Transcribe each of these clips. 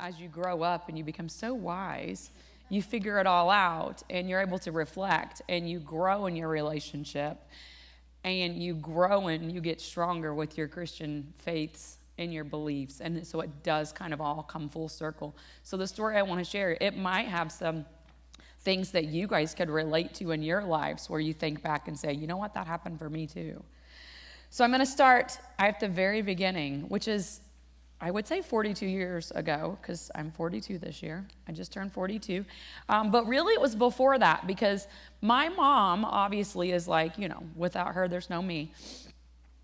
as you grow up and you become so wise, you figure it all out and you're able to reflect and you grow in your relationship and you grow and you get stronger with your Christian faiths and your beliefs. And so it does kind of all come full circle. So the story I want to share, it might have some things that you guys could relate to in your lives where you think back and say, you know what, that happened for me too. So I'm going to start at the very beginning, which is, I would say 42 years ago, because I'm 42 this year. I just turned 42. But really it was before that, because my mom obviously is like, without her, there's no me.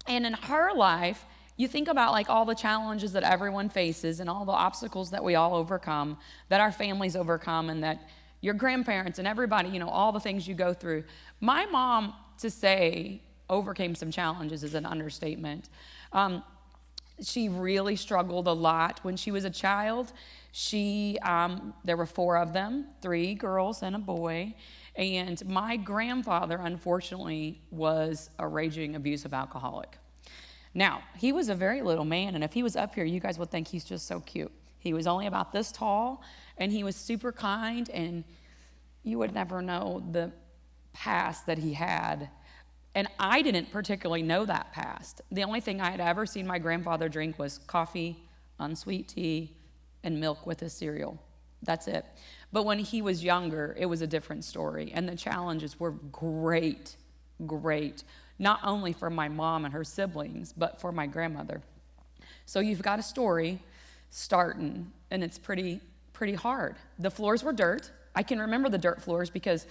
And in her life, you think about like all the challenges that everyone faces and all the obstacles that we all overcome, that our families overcome, and that your grandparents and everybody, all the things you go through. My mom, to say overcame some challenges is an understatement. She really struggled a lot when she was a child. There were 4 of them, 3 girls and a boy. And my grandfather, unfortunately, was a raging abusive alcoholic. Now, he was a very little man, and if he was up here, you guys would think he's just so cute. He was only about this tall, and he was super kind, and you would never know the past that he had. And I didn't particularly know that past. The only thing I had ever seen my grandfather drink was coffee, unsweet tea, and milk with his cereal. That's it. But when he was younger, it was a different story. And the challenges were great, not only for my mom and her siblings, but for my grandmother. So you've got a story starting, and it's pretty hard. The floors were dirt. I can remember the dirt floors because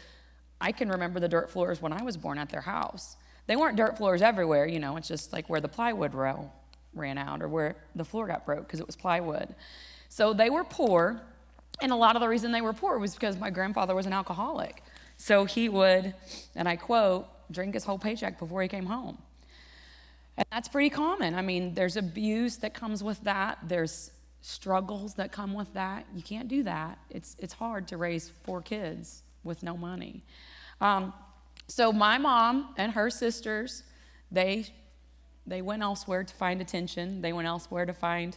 I can remember the dirt floors when I was born at their house. They weren't dirt floors everywhere, it's just like where the plywood rail ran out or where the floor got broke because it was plywood. So they were poor, and a lot of the reason they were poor was because my grandfather was an alcoholic. So he would, and I quote, drink his whole paycheck before he came home. And that's pretty common. I mean, there's abuse that comes with that. There's struggles that come with that. You can't do that. It's hard to raise 4 kids with no money. So my mom and her sisters, they went elsewhere to find attention. They went elsewhere to find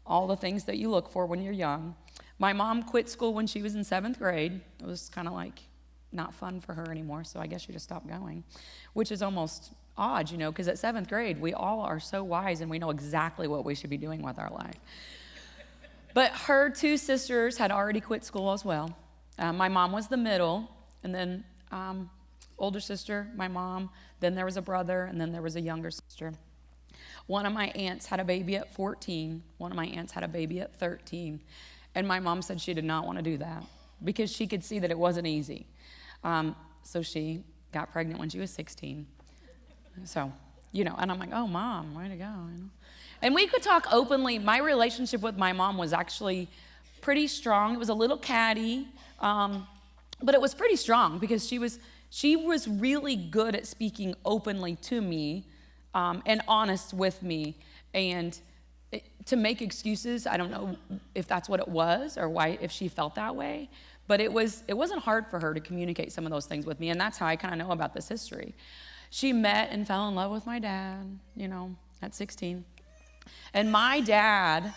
all the things that you look for when you're young. My mom quit school when she was in 7th grade. It was kind of like not fun for her anymore, so I guess she just stopped going, which is almost odd, because at 7th grade, we all are so wise and we know exactly what we should be doing with our life. But her 2 sisters had already quit school as well. My mom was the middle, and then older sister, my mom, then there was a brother, and then there was a younger sister. One of my aunts had a baby at 14. One of my aunts had a baby at 13. And my mom said she did not want to do that because she could see that it wasn't easy. So she got pregnant when she was 16. So, and I'm like, oh, Mom, way to go. And we could talk openly. My relationship with my mom was actually pretty strong. It was a little catty, but it was pretty strong because she was really good at speaking openly to me and honest with me. And to make excuses, I don't know if that's what it was or why, if she felt that way, but it wasn't hard for her to communicate some of those things with me, and that's how I kind of know about this history. She met and fell in love with my dad, at 16. And my dad,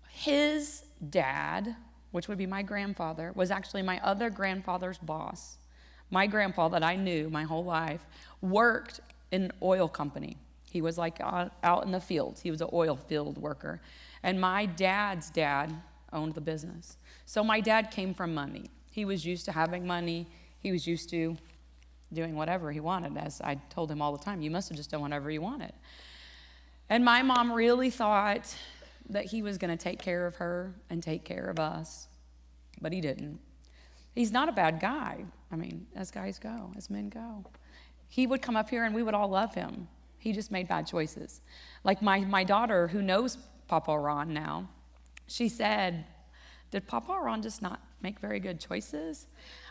his dad, which would be my grandfather, was actually my other grandfather's boss. My grandpa that I knew my whole life worked in an oil company. He was like out in the fields. He was an oil field worker. And my dad's dad owned the business. So my dad came from money. He was used to having money. He was used to doing whatever he wanted. As I told him all the time, you must have just done whatever you wanted. And my mom really thought that he was going to take care of her and take care of us, but he didn't. He's not a bad guy. I mean, as guys go, as men go. He would come up here and we would all love him. He just made bad choices. Like my daughter, who knows Papa Ron now, she said, did Papa Ron just not make very good choices?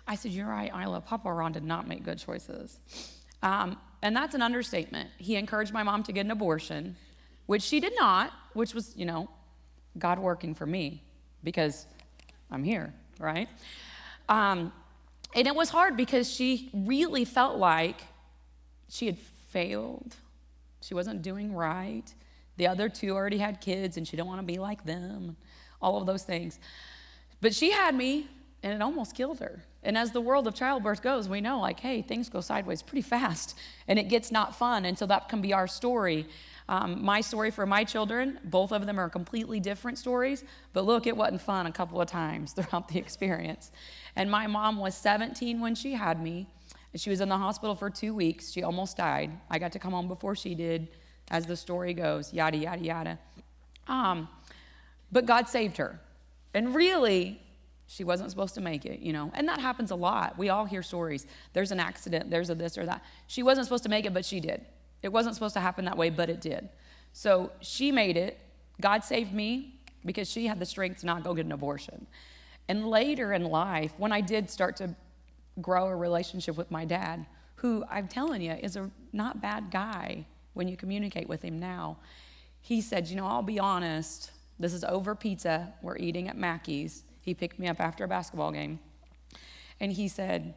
I said, you're right, Isla. Papa Ron did not make good choices. And that's an understatement. He encouraged my mom to get an abortion, which she did not, which was, God working for me because I'm here, right? And it was hard because she really felt like she had failed. She wasn't doing right. The other two already had kids, and she didn't want to be like them, all of those things. But she had me, and it almost killed her. And as the world of childbirth goes, we know, like, hey, things go sideways pretty fast, and it gets not fun, and so that can be our story. My story for my children, both of them are completely different stories, but look, it wasn't fun a couple of times throughout the experience. And my mom was 17 when she had me. She was in the hospital for 2 weeks. She almost died. I got to come home before she did, as the story goes, yada, yada, yada. But God saved her. And really, she wasn't supposed to make it, and that happens a lot. We all hear stories. There's an accident, there's a this or that. She wasn't supposed to make it, but she did. It wasn't supposed to happen that way, but it did. So she made it. God saved me because she had the strength to not go get an abortion. And later in life, when I did start to grow a relationship with my dad, who I'm telling you is a not bad guy when you communicate with him now, he said, I'll be honest, this is over pizza. We're eating at Mackey's. He picked me up after a basketball game. And he said,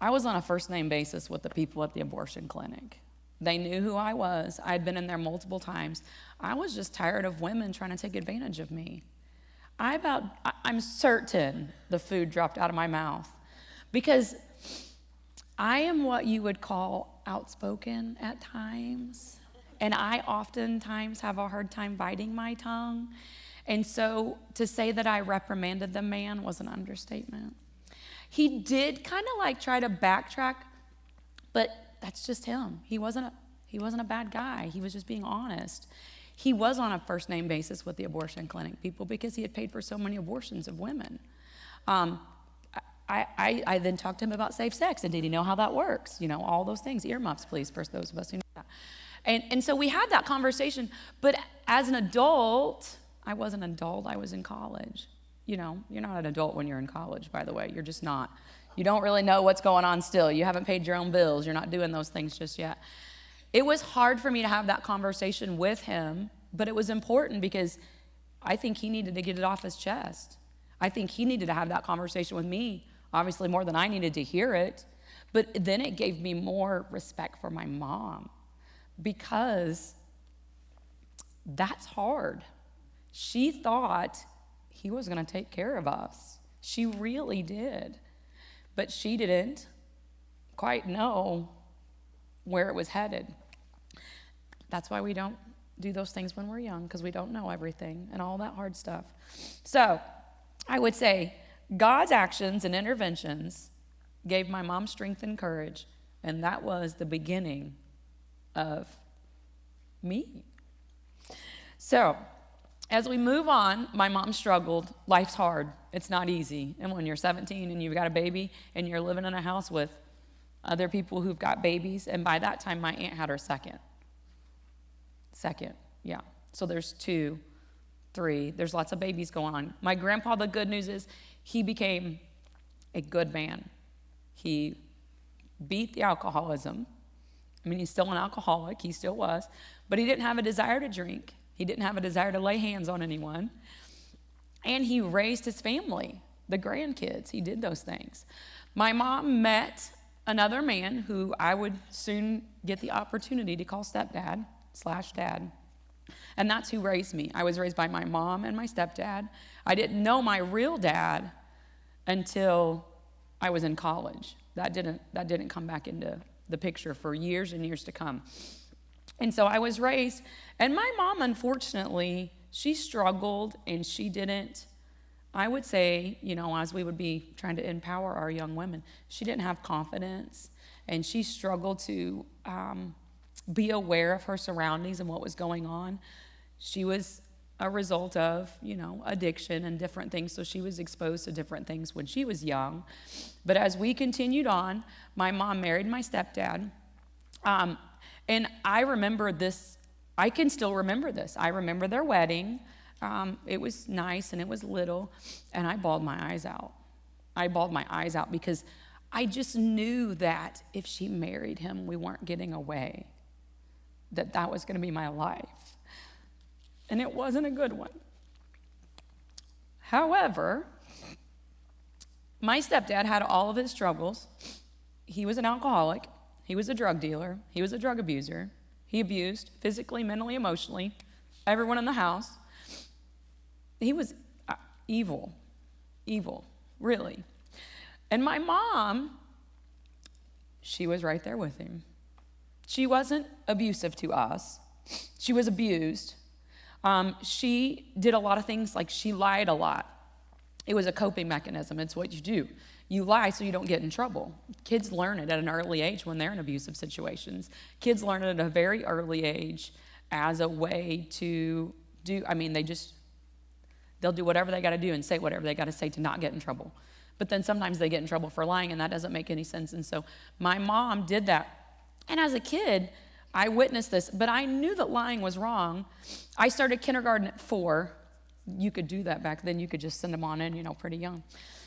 I was on a first name basis with the people at the abortion clinic. They knew who I was. I'd been in there multiple times. I was just tired of women trying to take advantage of me. I'm certain the food dropped out of my mouth because I am what you would call outspoken at times. And I oftentimes have a hard time biting my tongue. And so to say that I reprimanded the man was an understatement. He did kind of like try to backtrack, but that's just him. He wasn't a bad guy. He was just being honest. He was on a first name basis with the abortion clinic people because he had paid for so many abortions of women. I then talked to him about safe sex, and did he know how that works? All those things. Earmuffs, please, for those of us who know that. And so we had that conversation. But as an adult, I was an adult. I was in college. You're not an adult when you're in college, by the way. You're just not. You don't really know what's going on still. You haven't paid your own bills. You're not doing those things just yet. It was hard for me to have that conversation with him, but it was important because I think he needed to get it off his chest. I think he needed to have that conversation with me, obviously more than I needed to hear it. But then it gave me more respect for my mom because that's hard. She thought he was going to take care of us. She really did. But she didn't quite know where it was headed. That's why we don't do those things when we're young, because we don't know everything and all that hard stuff. So I would say God's actions and interventions gave my mom strength and courage, and that was the beginning of me. So as we move on, my mom struggled. Life's hard. It's not easy. And when you're 17 and you've got a baby and you're living in a house with other people who've got babies, and by that time my aunt had her second, yeah. So there's 2, 3. There's lots of babies going on. My grandpa, the good news is he became a good man. He beat the alcoholism. I mean, he's still an alcoholic. He still was. But he didn't have a desire to drink. He didn't have a desire to lay hands on anyone. And he raised his family, the grandkids. He did those things. My mom met another man who I would soon get the opportunity to call stepdad/dad. And that's who raised me. I was raised by my mom and my stepdad. I didn't know my real dad until I was in college. That didn't come back into the picture for years and years to come. And so I was raised, and my mom, unfortunately, she struggled, and she didn't, I would say, as we would be trying to empower our young women, she didn't have confidence, and she struggled to be aware of her surroundings and what was going on. She was a result of, addiction and different things, so she was exposed to different things when she was young. But as we continued on, my mom married my stepdad, and I remember this. I can still remember this. I remember their wedding. It was nice and it was little, and I bawled my eyes out. I bawled my eyes out because I just knew that if she married him, we weren't getting away, that was going to be my life. And it wasn't a good one. However, my stepdad had all of his struggles. He was an alcoholic. He was a drug dealer. He was a drug abuser. He abused physically, mentally, emotionally everyone in the house. He was evil, really. And my mom, she was right there with him. She wasn't abusive to us. She was abused. She did a lot of things, like she lied a lot. It was a coping mechanism. It's what you do. You lie so you don't get in trouble. Kids learn it at an early age when they're in abusive situations. Kids learn it at a very early age as a way to do, they'll do whatever they got to do and say whatever they got to say to not get in trouble. But then sometimes they get in trouble for lying, and that doesn't make any sense. And so my mom did that. And as a kid, I witnessed this, but I knew that lying was wrong. I started kindergarten at 4. You could do that back then. You could just send them on in, pretty young.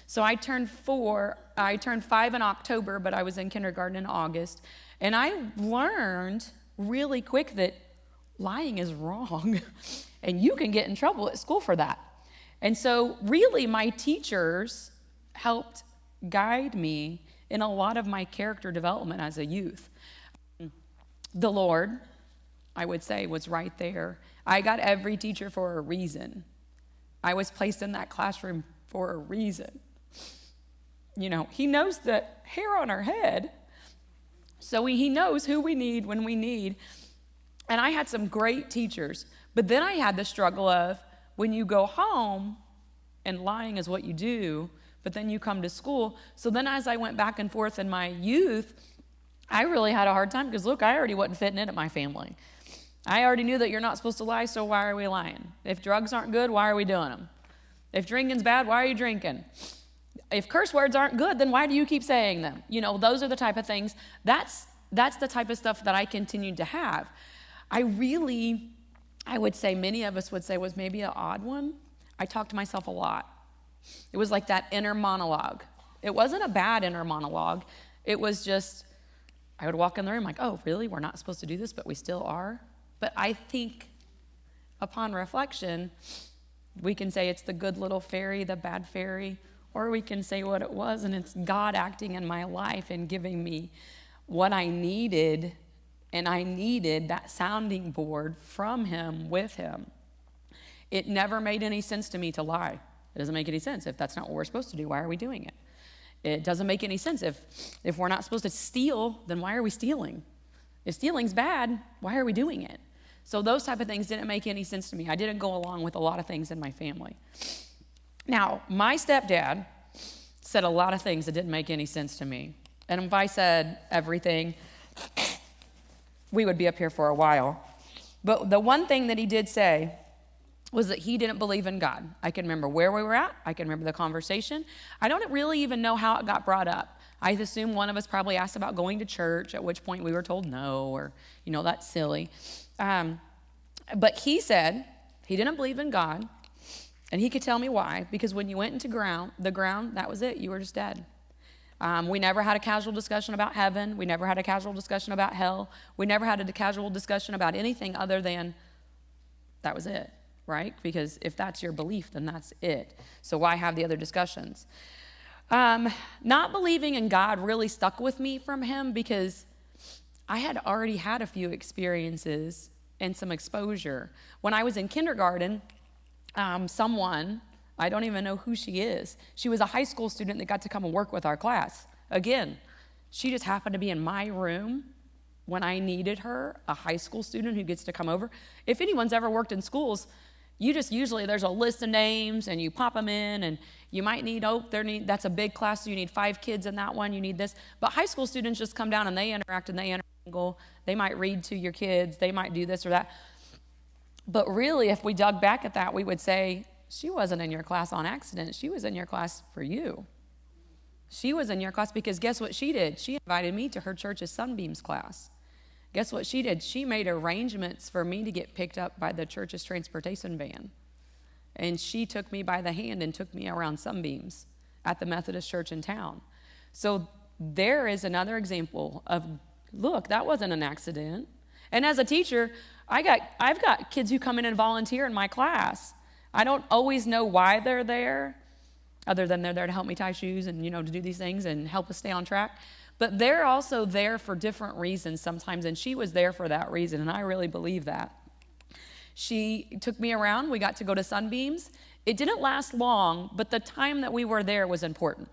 So I turned 5 in October, but I was in kindergarten in August. And I learned really quick that lying is wrong. And you can get in trouble at school for that. And so really my teachers helped guide me in a lot of my character development as a youth. The Lord, I would say, was right there. I got every teacher for a reason. I was placed in that classroom for a reason. He knows the hair on our head, so he knows who we need when we need. And I had some great teachers, but then I had the struggle of when you go home and lying is what you do, but then you come to school. So then as I went back and forth in my youth, I really had a hard time because, look, I already wasn't fitting in at my family. I already knew that you're not supposed to lie, so why are we lying? If drugs aren't good, why are we doing them? If drinking's bad, why are you drinking? If curse words aren't good, then why do you keep saying them? Those are the type of things. That's the type of stuff that I continued to have. I would say many of us would say was maybe an odd one. I talked to myself a lot. It was like that inner monologue. It wasn't a bad inner monologue. It was just, I would walk in the room like, oh, really? We're not supposed to do this, but we still are? But I think upon reflection, we can say it's the good little fairy, the bad fairy, or we can say what it was, and it's God acting in my life and giving me what I needed, and I needed that sounding board from him, with him. It never made any sense to me to lie. It doesn't make any sense. If that's not what we're supposed to do, why are we doing it? It doesn't make any sense. If we're not supposed to steal, then why are we stealing? If stealing's bad, why are we doing it? So those type of things didn't make any sense to me. I didn't go along with a lot of things in my family. Now, my stepdad said a lot of things that didn't make any sense to me. And if I said everything, we would be up here for a while. But the one thing that he did say was that he didn't believe in God. I can remember where we were at. I can remember the conversation. I don't really even know how it got brought up. I assume one of us probably asked about going to church, at which point we were told no, or, that's silly. But he said he didn't believe in God, and he could tell me why, because when you went into the ground, that was it. You were just dead. We never had a casual discussion about heaven. We never had a casual discussion about hell. We never had a casual discussion about anything other than that was it, right? Because if that's your belief, then that's it. So why have the other discussions? Not believing in God really stuck with me from him because I had already had a few experiences and some exposure. When I was in kindergarten, someone, I don't even know who she is, she was a high school student that got to come and work with our class. Again, she just happened to be in my room when I needed her, a high school student who gets to come over. If anyone's ever worked in schools, usually there's a list of names and you pop them in and you might need, that's a big class, so you need 5 kids in that one, you need this. But high school students just come down and they interact and they intermingle. They might read to your kids, they might do this or that. But really, if we dug back at that, we would say, she wasn't in your class on accident. She was in your class for you. She was in your class because guess what she did? She invited me to her church's Sunbeams class. Guess what she did? She made arrangements for me to get picked up by the church's transportation van. And she took me by the hand and took me around Sunbeams at the Methodist church in town. So there is another example of, look, that wasn't an accident. And as a teacher, I've got kids who come in and volunteer in my class. I don't always know why they're there, other than they're there to help me tie shoes and, to do these things and help us stay on track. But they're also there for different reasons sometimes, and she was there for that reason, and I really believe that. She took me around. We got to go to Sunbeams. It didn't last long, but the time that we were there was important.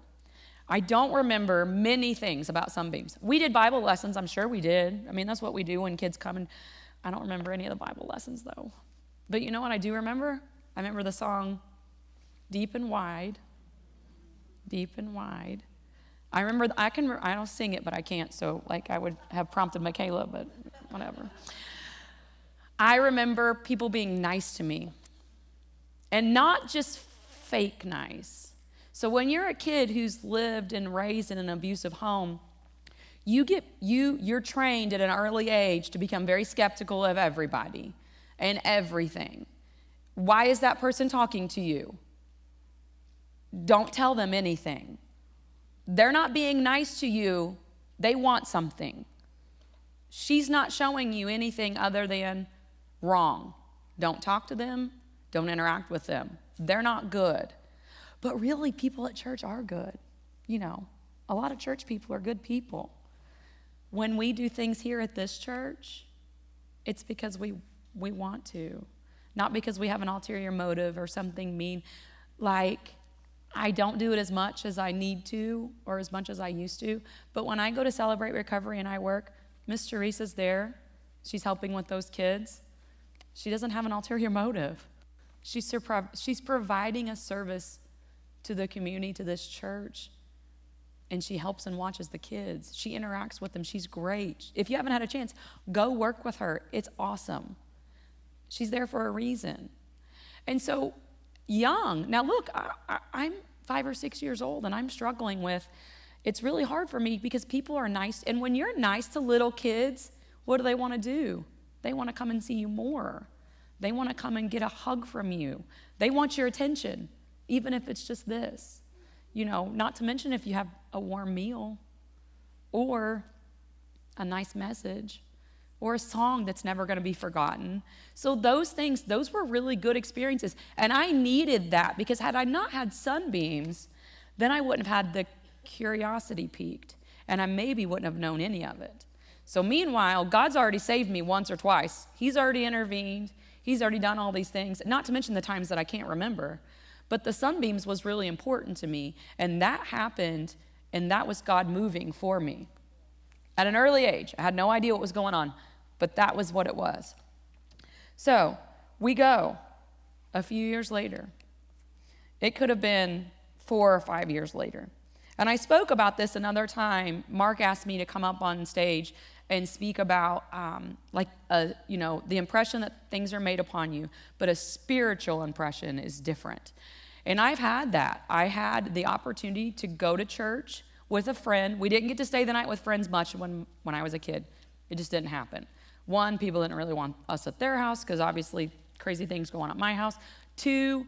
I don't remember many things about Sunbeams. We did Bible lessons. I'm sure we did. I mean, that's what we do when kids come. And I don't remember any of the Bible lessons, though. But you know what I do remember? I remember the song, Deep and Wide, Deep and Wide. I remember, I don't sing it, but I can't. So, like, I would have prompted Michaela, but whatever. I remember people being nice to me. And not just fake nice. So when you're a kid who's lived and raised in an abusive home, you're trained at an early age to become very skeptical of everybody and everything. Why is that person talking to you? Don't tell them anything. They're not being nice to you. They want something. She's not showing you anything other than wrong. Don't talk to them. Don't interact with them. They're not good. But really, people at church are good. You know, a lot of church people are good people. When we do things here at this church, it's because we want to. Not because we have an ulterior motive or something mean. Like, I don't do it as much as I need to or as much as I used to. But when I go to Celebrate Recovery and I work, Miss Teresa's there. She's helping with those kids. She doesn't have an ulterior motive. She's providing a service to the community, to this church, and she helps and watches the kids. She interacts with them. She's great. If you haven't had a chance, go work with her. It's awesome. She's there for a reason. And so young, now look, I'm 5 or 6 years old, and I'm struggling with, it's really hard for me because people are nice. And when you're nice to little kids, what do they want to do? They want to come and see you more. They want to come and get a hug from you. They want your attention, even if it's just this. You know, not to mention if you have a warm meal or a nice message or a song that's never going to be forgotten. So those things, those were really good experiences. And I needed that because had I not had Sunbeams, then I wouldn't have had the curiosity piqued, and I maybe wouldn't have known any of it. So meanwhile, God's already saved me once or twice. He's already intervened. He's already done all these things, not to mention the times that I can't remember. But the Sunbeams was really important to me, and that happened, and that was God moving for me. At an early age, I had no idea what was going on, but that was what it was. So we go a few years later. It could have been 4 or 5 years later. And I spoke about this another time. Mark asked me to come up on stage and speak about the impression that things are made upon you, but a spiritual impression is different. And I've had that. I had the opportunity to go to church with a friend. We didn't get to stay the night with friends much when I was a kid. It just didn't happen. One, people didn't really want us at their house because obviously crazy things go on at my house. 2,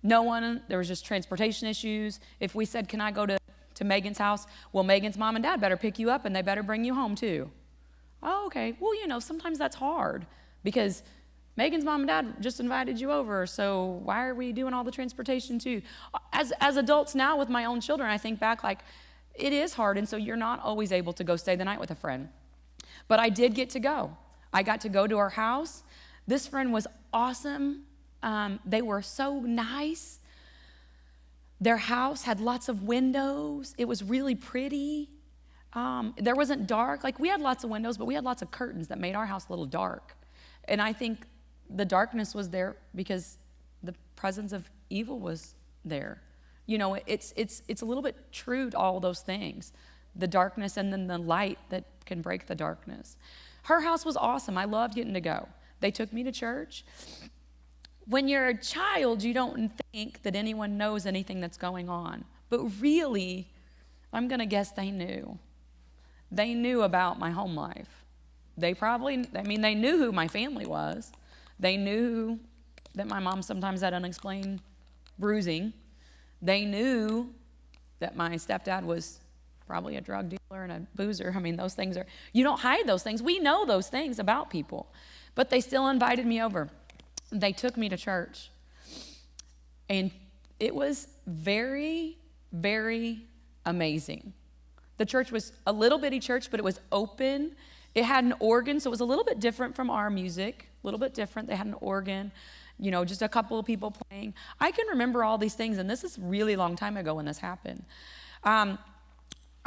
there was just transportation issues. If we said, can I go to Megan's house? Well, Megan's mom and dad better pick you up and they better bring you home too. Oh, okay. Well, sometimes that's hard because Megan's mom and dad just invited you over, so why are we doing all the transportation too? As adults now with my own children, I think back like it is hard, and so you're not always able to go stay the night with a friend. But I did get to go. I got to go to our house. This friend was awesome. They were so nice. Their house had lots of windows. It was really pretty. There wasn't dark. Like, we had lots of windows, but we had lots of curtains that made our house a little dark. And I think the darkness was there because the presence of evil was there. It's a little bit true to all those things. The darkness and then the light that can break the darkness. Her house was awesome. I loved getting to go. They took me to church. When you're a child, you don't think that anyone knows anything that's going on. But really, I'm going to guess they knew. They knew about my home life. They knew who my family was. They knew that my mom sometimes had unexplained bruising. They knew that my stepdad was probably a drug dealer and a boozer. Those things are, you don't hide those things. We know those things about people. But they still invited me over. They took me to church. And it was very, very amazing. The church was a little bitty church, but it was open. It had an organ, so it was a little bit different from our music. little bit different. They had an organ, just a couple of people playing. I can remember all these things, and this is a really long time ago when this happened.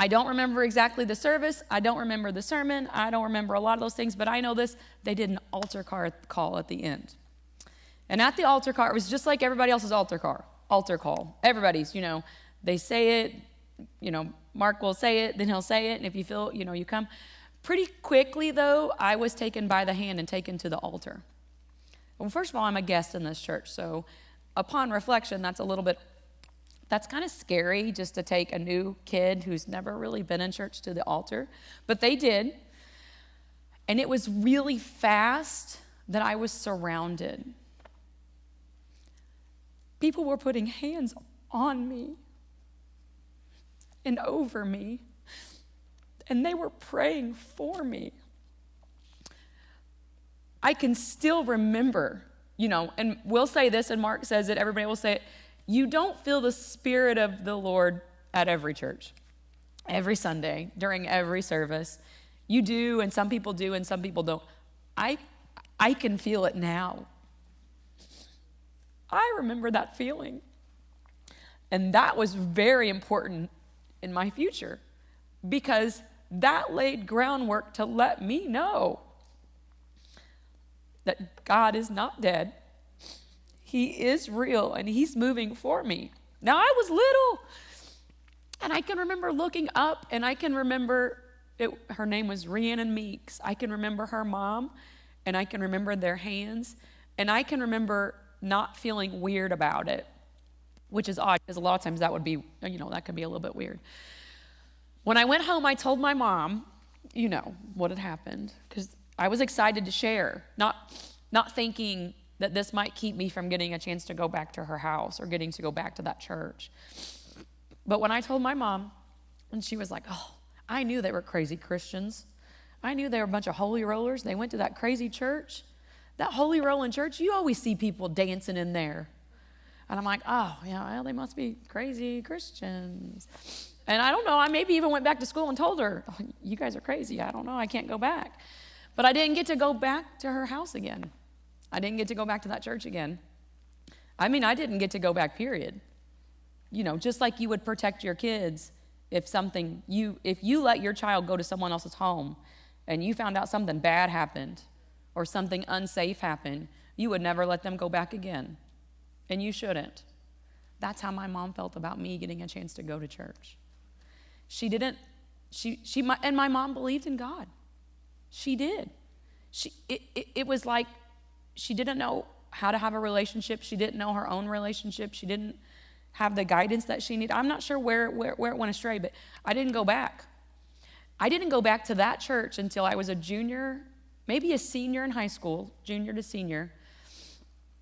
I don't remember exactly the service. I don't remember the sermon. I don't remember a lot of those things, but I know this. They did an altar call at the end. And at the altar call, it was just like everybody else's altar call. Everybody's, they say it, Mark will say it, then he'll say it, and if you feel, you come. Pretty quickly, though, I was taken by the hand and taken to the altar. Well, first of all, I'm a guest in this church, so upon reflection, that's kind of scary just to take a new kid who's never really been in church to the altar. But they did. And it was really fast that I was surrounded. People were putting hands on me and over me. And they were praying for me. I can still remember, and we'll say this, and Mark says it, everybody will say it. You don't feel the Spirit of the Lord at every church, every Sunday, during every service. You do, and some people do, and some people don't. I can feel it now. I remember that feeling. And that was very important in my future because that laid groundwork to let me know that God is not dead. He is real, and he's moving for me. Now, I was little, and I can remember looking up, and I can remember her name was Rhiannon Meeks. I can remember her mom, and I can remember their hands, and I can remember not feeling weird about it, which is odd, because a lot of times that would be, that could be a little bit weird. When I went home, I told my mom, what had happened, because I was excited to share, not thinking that this might keep me from getting a chance to go back to her house or getting to go back to that church. But when I told my mom, and she was like, oh, I knew they were crazy Christians. I knew they were a bunch of holy rollers. They went to that crazy church. That holy rolling church, you always see people dancing in there. And I'm like, oh, well, they must be crazy Christians. And I don't know, I maybe even went back to school and told her, oh, you guys are crazy. I don't know, I can't go back. But I didn't get to go back to her house again. I didn't get to go back to that church again. I didn't get to go back, period. Just like you would protect your kids if you let your child go to someone else's home and you found out something bad happened or something unsafe happened, you would never let them go back again. And you shouldn't. That's how my mom felt about me getting a chance to go to church. And my mom believed in God. She did. It was like she didn't know how to have a relationship. She didn't know her own relationship. She didn't have the guidance that she needed. I'm not sure where it went astray, but I didn't go back. I didn't go back to that church until I was a junior, maybe a senior in high school, junior to senior.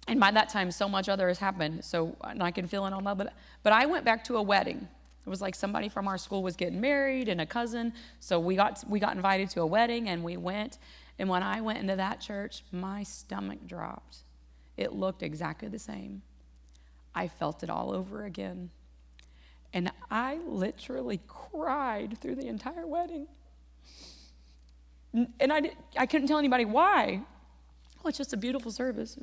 And by that time, so much other has happened, and I can fill in all that. But I went back to a wedding. It was like somebody from our school was getting married and a cousin, so we got invited to a wedding, and we went. And when I went into that church, my stomach dropped. It looked exactly the same. I felt it all over again. And I literally cried through the entire wedding. And I couldn't tell anybody why. Oh, it's just a beautiful service.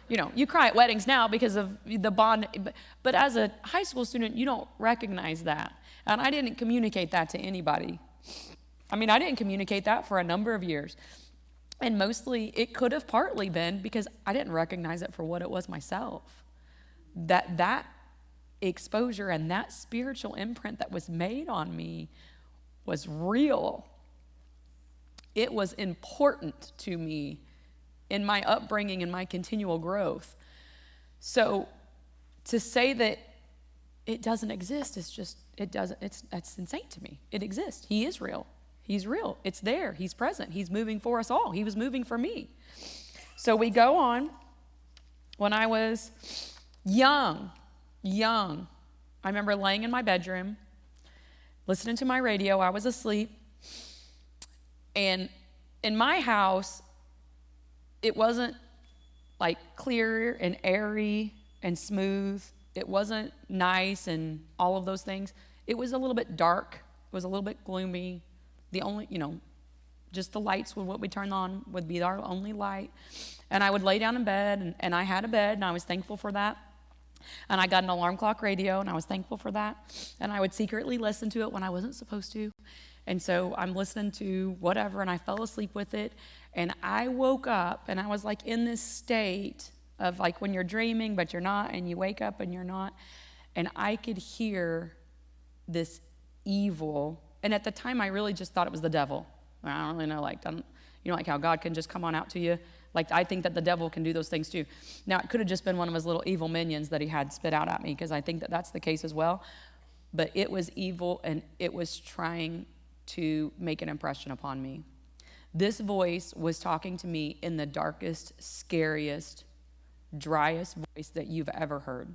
You cry at weddings now because of the bond. But as a high school student, you don't recognize that. And I didn't communicate that to anybody. I didn't communicate that for a number of years. And mostly, it could have partly been because I didn't recognize it for what it was myself. That exposure and that spiritual imprint that was made on me was real. It was important to me in my upbringing and my continual growth. So to say that it doesn't exist that's insane to me. It exists. He is real. He's real. It's there. He's present. He's moving for us all. He was moving for me. So we go on. When I was young, I remember laying in my bedroom, listening to my radio. I was asleep. And in my house, it wasn't like clear and airy and smooth. It wasn't nice and all of those things. It was a little bit dark. It was a little bit gloomy. The Just the lights, what we turned on would be our only light. And I would lay down in bed, and I had a bed, and I was thankful for that. And I got an alarm clock radio, and I was thankful for that. And I would secretly listen to it when I wasn't supposed to. And so I'm listening to whatever, and I fell asleep with it. And I woke up, and I was like in this state of like when you're dreaming, but you're not, and you wake up and you're not. And I could hear this evil. And at the time, I really just thought it was the devil. I don't really know, like, like how God can just come on out to you. Like, I think that the devil can do those things too. Now, it could have just been one of his little evil minions that he had spit out at me, because I think that that's the case as well. But it was evil, and it was trying to make an impression upon me. This voice was talking to me in the darkest, scariest, driest voice that you've ever heard.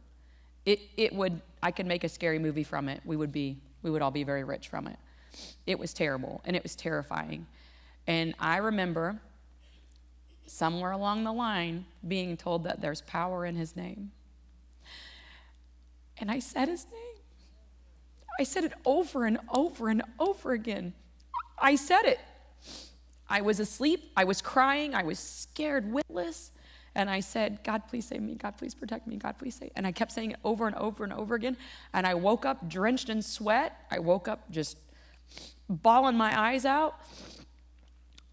I could make a scary movie from it. We would all be very rich from it. It was terrible, and it was terrifying. And I remember somewhere along the line being told that there's power in his name. And I said his name. I said it over and over and over again. I said it. I was asleep. I was crying. I was scared witless. And I said, God, please save me. God, please protect me. God, please save me. And I kept saying it over and over and over again. And I woke up drenched in sweat. I woke up just bawling my eyes out.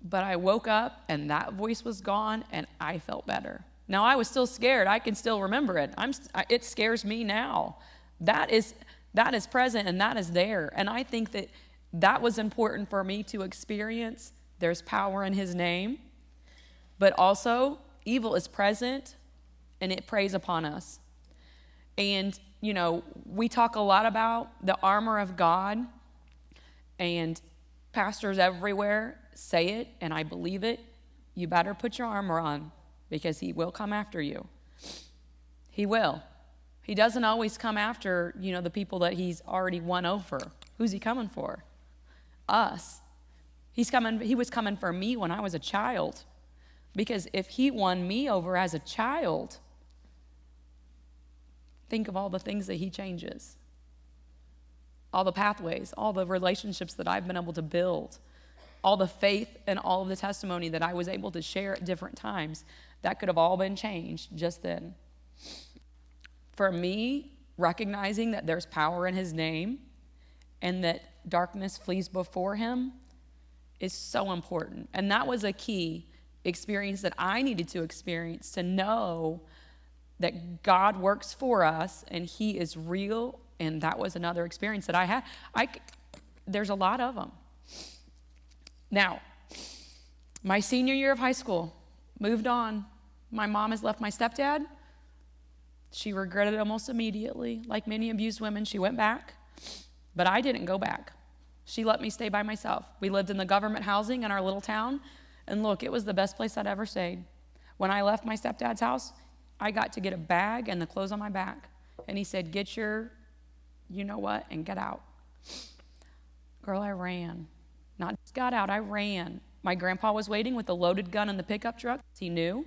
But I woke up, and that voice was gone, and I felt better. Now, I was still scared. I can still remember it. It scares me now. That is present, and that is there. And I think that was important for me to experience. There's power in his name. But also, evil is present, and it preys upon us. And, we talk a lot about the armor of God, and pastors everywhere say it, and I believe it. You better put your armor on, because he will come after you. He will. He doesn't always come after, the people that he's already won over. Who's he coming for? Us. He was coming for me when I was a child. Because if he won me over as a child, think of all the things that he changes. All the pathways, all the relationships that I've been able to build, all the faith and all of the testimony that I was able to share at different times, that could have all been changed just then. For me, recognizing that there's power in his name and that darkness flees before him is so important. And that was a key experience that I needed to experience, to know that God works for us and he is real. And that was another experience that I had. There's a lot of them. Now, my senior year of high school, moved on. My mom has left my stepdad. She regretted it almost immediately. Like many abused women, she went back. But I didn't go back. She let me stay by myself. We lived in the government housing in our little town. And look, it was the best place I'd ever stayed. When I left my stepdad's house, I got to get a bag and the clothes on my back. And he said, get your you-know-what and get out. Girl, I ran. Not just got out, I ran. My grandpa was waiting with a loaded gun in the pickup truck. He knew.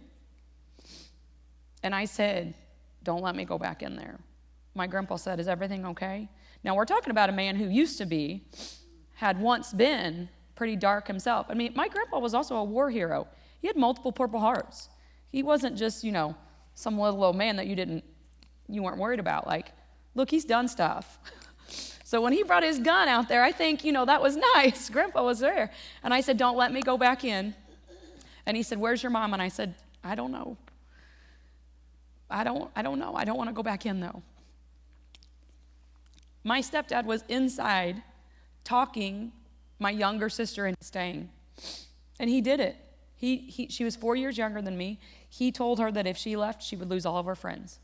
And I said, don't let me go back in there. My grandpa said, is everything okay? Now, we're talking about a man who had once been pretty dark himself. I mean, my grandpa was also a war hero. He had multiple Purple Hearts. He wasn't just, some little old man that you weren't worried about. Like, look, he's done stuff. So when he brought his gun out there, I think, that was nice. Grandpa was there. And I said, don't let me go back in. And he said, where's your mom? And I said, I don't know. I don't know. I don't want to go back in, though. My stepdad was inside talking my younger sister into staying. And he did it. She was 4 years younger than me. He told her that if she left, she would lose all of her friends.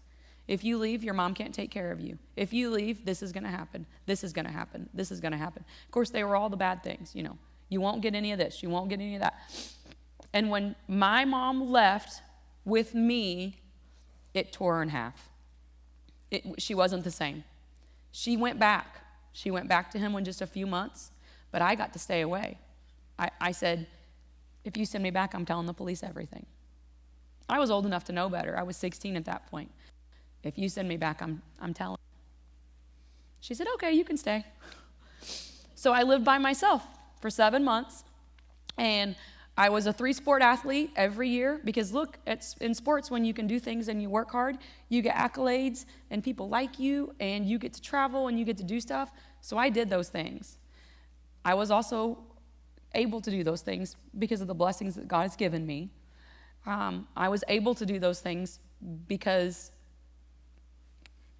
If you leave, your mom can't take care of you. If you leave, this is going to happen. This is going to happen. This is going to happen. Of course, they were all the bad things, You won't get any of this. You won't get any of that. And when my mom left with me, it tore her in half. She wasn't the same. She went back. She went back to him in just a few months, but I got to stay away. I said, if you send me back, I'm telling the police everything. I was old enough to know better. I was 16 at that point. If you send me back, I'm telling. She said, okay, you can stay. So I lived by myself for 7 months, And I was a 3-sport athlete every year because look, in sports, when you can do things and you work hard, you get accolades and people like you and you get to travel and you get to do stuff. So I did those things. I was also able to do those things because of the blessings that God has given me. I was able to do those things because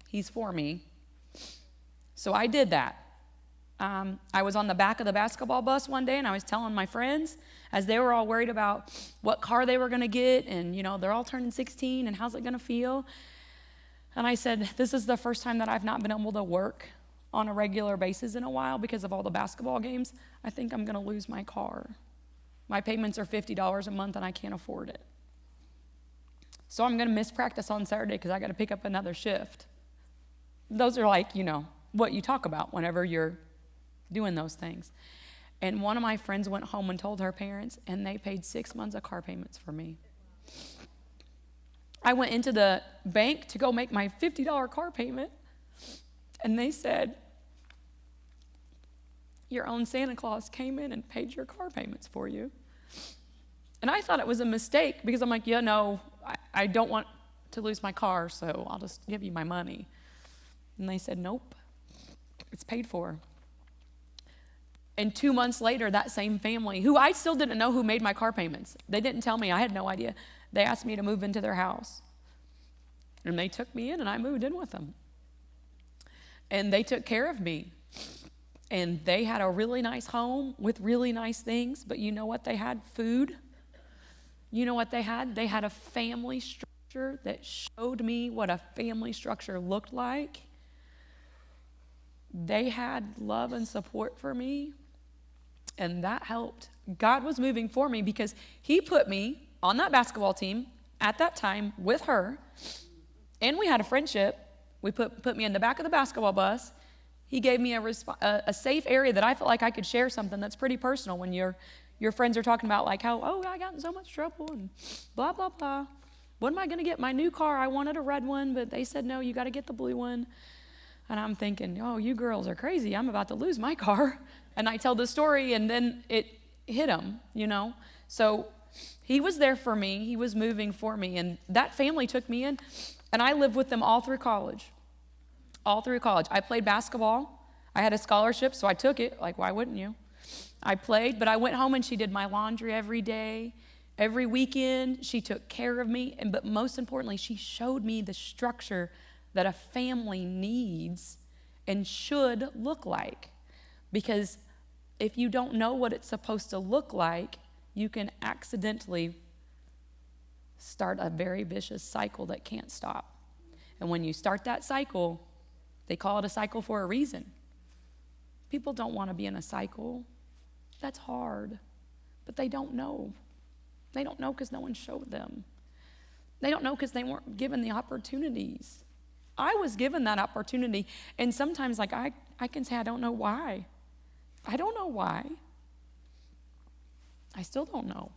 He's for me. So I did that. I was on the back of the basketball bus one day, and I was telling my friends, as they were all worried about what car they were going to get, and, they're all turning 16, and how's it going to feel? And I said, this is the first time that I've not been able to work on a regular basis in a while because of all the basketball games. I think I'm going to lose my car. My payments are $50 a month, and I can't afford it. So I'm going to miss practice on Saturday because I got to pick up another shift. Those are like, what you talk about whenever you're doing those things. And one of my friends went home and told her parents, and they paid 6 months of car payments for me. I went into the bank to go make my $50 car payment, and they said, your own Santa Claus came in and paid your car payments for you. And I thought it was a mistake because I'm like, I don't want to lose my car, so I'll just give you my money. And they said, nope, it's paid for. And 2 months later, that same family, who I still didn't know who made my car payments. They didn't tell me. I had no idea. They asked me to move into their house. And they took me in, and I moved in with them. And they took care of me. And they had a really nice home with really nice things. But you know what they had? Food. You know what they had? They had a family structure that showed me what a family structure looked like. They had love and support for me. And that helped. God was moving for me because He put me on that basketball team at that time with her. And we had a friendship. We put me in the back of the basketball bus. He gave me a safe area that I felt like I could share something that's pretty personal when your friends are talking about like how, I got in so much trouble and blah, blah, blah. When am I going to get my new car? I wanted a red one, but they said, no, you got to get the blue one. And I'm thinking, you girls are crazy. I'm about to lose my car. And I tell the story, and then it hit him, So He was there for me. He was moving for me. And that family took me in, and I lived with them all through college. All through college. I played basketball. I had a scholarship, so I took it. Like, why wouldn't you? I played, but I went home, and she did my laundry every day. Every weekend, she took care of me. But most importantly, she showed me the structure that a family needs and should look like. Because if you don't know what it's supposed to look like, you can accidentally start a very vicious cycle that can't stop. And when you start that cycle, they call it a cycle for a reason. People don't want to be in a cycle. That's hard. But they don't know. They don't know because no one showed them. They don't know because they weren't given the opportunities. I was given that opportunity. And sometimes I can say, I don't know why. I don't know why. I still don't know.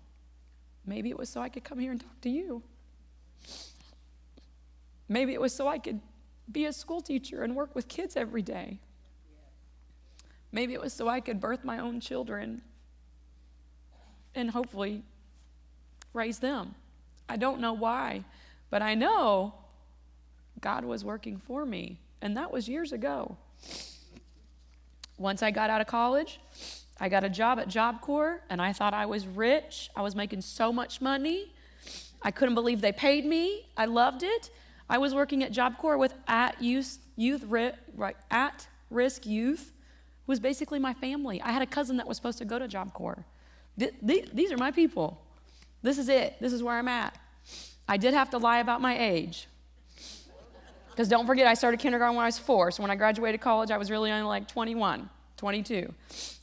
Maybe it was so I could come here and talk to you. Maybe it was so I could be a school teacher and work with kids every day. Maybe it was so I could birth my own children and hopefully raise them. I don't know why, but I know God was working for me, and that was years ago. Once I got out of college, I got a job at Job Corps, and I thought I was rich. I was making so much money. I couldn't believe they paid me. I loved it. I was working at Job Corps with at-risk youth, who was basically my family. I had a cousin that was supposed to go to Job Corps. These are my people. This is it. This is where I'm at. I did have to lie about my age. Because don't forget, I started kindergarten when I was 4. So when I graduated college, I was really only like 21, 22.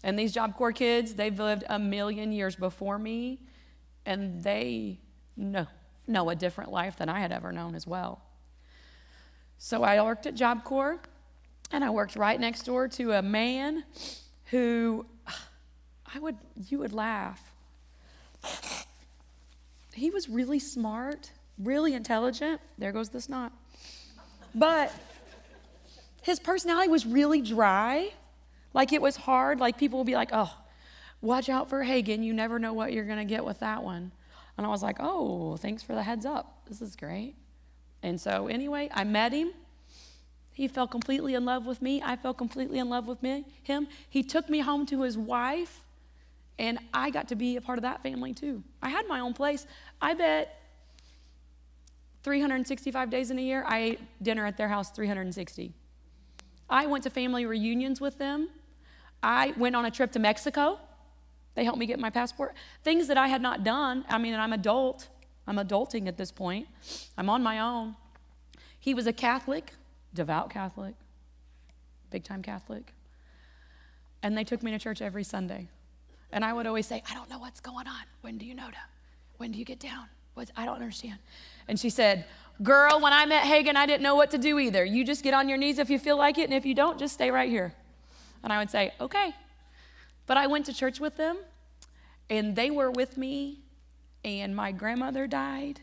And these Job Corps kids, they've lived a million years before me. And they know a different life than I had ever known as well. So I worked at Job Corps. And I worked right next door to a man who, you would laugh. He was really smart, really intelligent. There goes the snot. But his personality was really dry. Like it was hard. Like people would be like, watch out for Hagen. You never know what you're going to get with that one. And I was like, oh, thanks for the heads up. This is great. And so anyway, I met him. He fell completely in love with me. I fell completely in love with him. He took me home to his wife, and I got to be a part of that family too. I had my own place. I bet 365 days in a year, I ate dinner at their house 360. I went to family reunions with them. I went on a trip to Mexico. They helped me get my passport. Things that I had not done. I mean, I'm adult. I'm adulting at this point. I'm on my own. He was a Catholic, devout Catholic, big-time Catholic. And they took me to church every Sunday. And I would always say, I don't know what's going on. When do you know that? When do you get down? I don't understand. And she said, girl, when I met Hagen, I didn't know what to do either. You just get on your knees if you feel like it, and if you don't, just stay right here. And I would say, okay. But I went to church with them, and they were with me, and my grandmother died,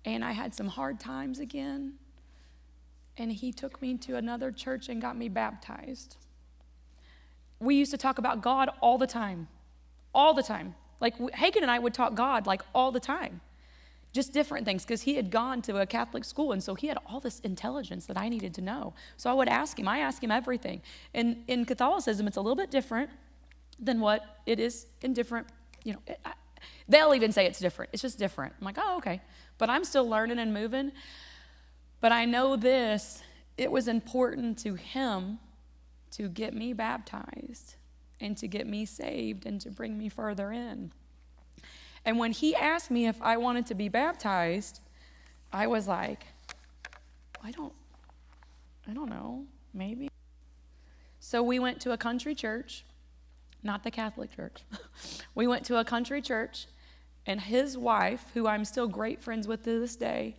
and I had some hard times again, and he took me to another church and got me baptized. We used to talk about God all the time. Like Hagen and I would talk God like all the time. Just different things, because he had gone to a Catholic school, and so he had all this intelligence that I needed to know. So I would ask him. I asked him everything. And in Catholicism, it's a little bit different than what it is in different, they'll even say it's different. It's just different. I'm like, oh, okay. But I'm still learning and moving. But I know this, it was important to him to get me baptized and to get me saved and to bring me further in. And when he asked me if I wanted to be baptized, I was like, I don't know, maybe. So we went to a country church, not the Catholic church. We went to a country church, and his wife, who I'm still great friends with to this day,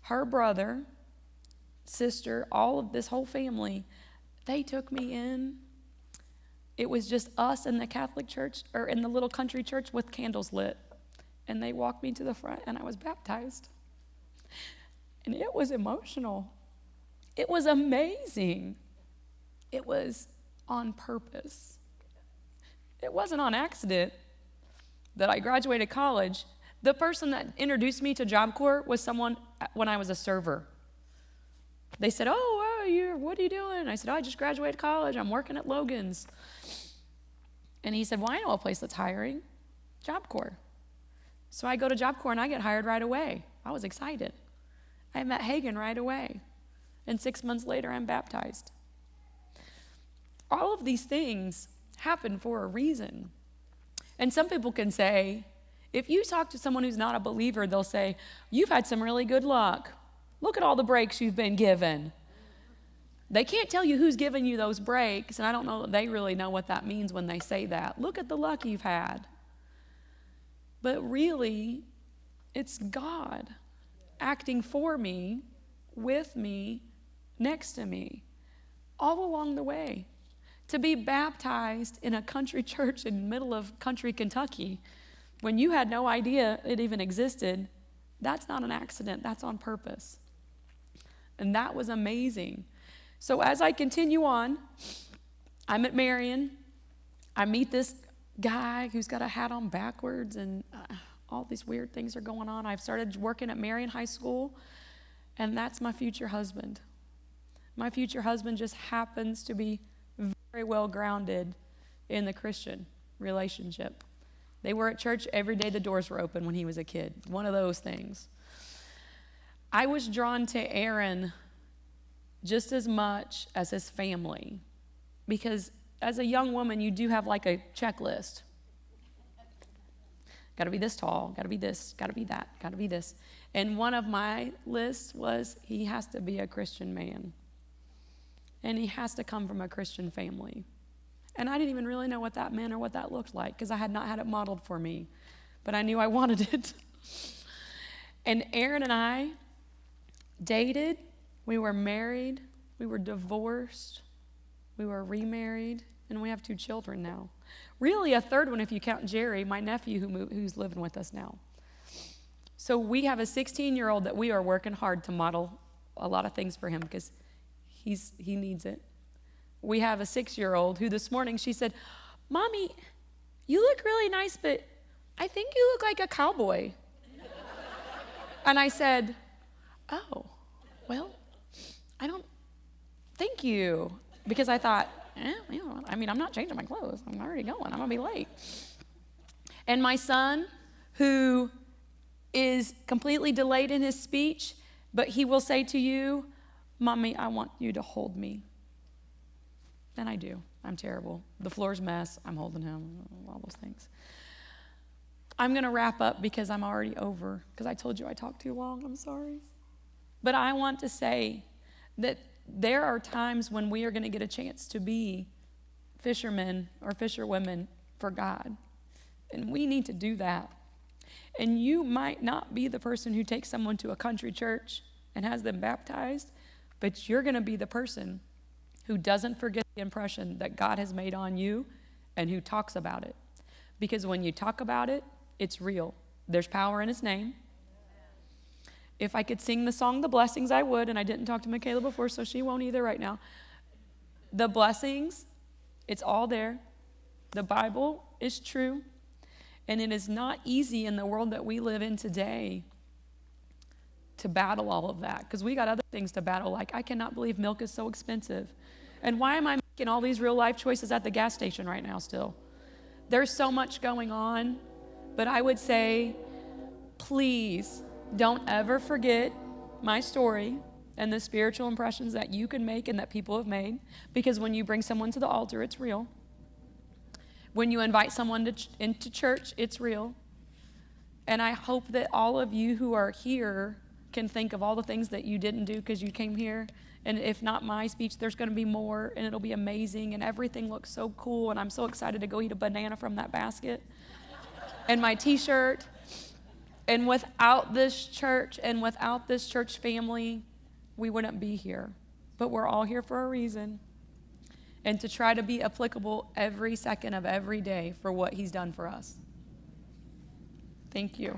her brother, sister, all of this whole family, they took me in. It was just us in the Catholic church, or in the little country church with candles lit. And they walked me to the front, and I was baptized. And it was emotional. It was amazing. It was on purpose. It wasn't on accident that I graduated college. The person that introduced me to Job Corps was someone when I was a server. They said, what are you doing? I said, I just graduated college. I'm working at Logan's. And he said, well, I know a place that's hiring, Job Corps. So I go to Job Corps and I get hired right away. I was excited. I met Hagen right away. And 6 months later, I'm baptized. All of these things happen for a reason. And some people can say, if you talk to someone who's not a believer, they'll say, you've had some really good luck. Look at all the breaks you've been given. They can't tell you who's giving you those breaks, and I don't know that they really know what that means when they say that. Look at the luck you've had. But really, it's God acting for me, with me, next to me, all along the way. To be baptized in a country church in the middle of country Kentucky, when you had no idea it even existed, that's not an accident, that's on purpose. And that was amazing. So as I continue on, I'm at Marion. I meet this guy who's got a hat on backwards, and all these weird things are going on. I've started working at Marion High School, and that's my future husband. My future husband just happens to be very well grounded in the Christian relationship. They were at church every day the doors were open when he was a kid. One of those things. I was drawn to Aaron just as much as his family, because as a young woman, you do have like a checklist. Got to be this tall, got to be this, got to be that, got to be this. And one of my lists was he has to be a Christian man. And he has to come from a Christian family. And I didn't even really know what that meant or what that looked like, because I had not had it modeled for me. But I knew I wanted it. And Aaron and I dated. We were married. We were divorced. We were remarried. And we have 2 children now. Really, a third one if you count Jerry, my nephew who's living with us now. So we have a 16-year-old that we are working hard to model a lot of things for him, because he needs it. We have a 6-year-old who this morning, she said, Mommy, you look really nice, but I think you look like a cowboy. And I said, oh, well, I don't, thank you. Because I thought, I'm not changing my clothes. I'm already going. I'm going to be late. And my son, who is completely delayed in his speech, but he will say to you, Mommy, I want you to hold me. And I do. I'm terrible. The floor's a mess. I'm holding him, all those things. I'm going to wrap up because I'm already over, because I told you I talked too long. I'm sorry. But I want to say that there are times when we are going to get a chance to be fishermen or fisherwomen for God. And we need to do that. And you might not be the person who takes someone to a country church and has them baptized, but you're going to be the person who doesn't forget the impression that God has made on you and who talks about it. Because when you talk about it, it's real. There's power in his name. If I could sing the song, The Blessings, I would, and I didn't talk to Michaela before, so she won't either right now. The blessings, it's all there. The Bible is true, and it is not easy in the world that we live in today to battle all of that, because we got other things to battle, like I cannot believe milk is so expensive. And why am I making all these real life choices at the gas station right now still? There's so much going on, but I would say, please, don't ever forget my story and the spiritual impressions that you can make and that people have made, because when you bring someone to the altar, it's real. When you invite someone into church, it's real. And I hope that all of you who are here can think of all the things that you didn't do because you came here. And if not my speech, there's going to be more, and it'll be amazing, and everything looks so cool, and I'm so excited to go eat a banana from that basket and my t-shirt. And without this church and without this church family, we wouldn't be here. But we're all here for a reason. And to try to be applicable every second of every day for what he's done for us. Thank you.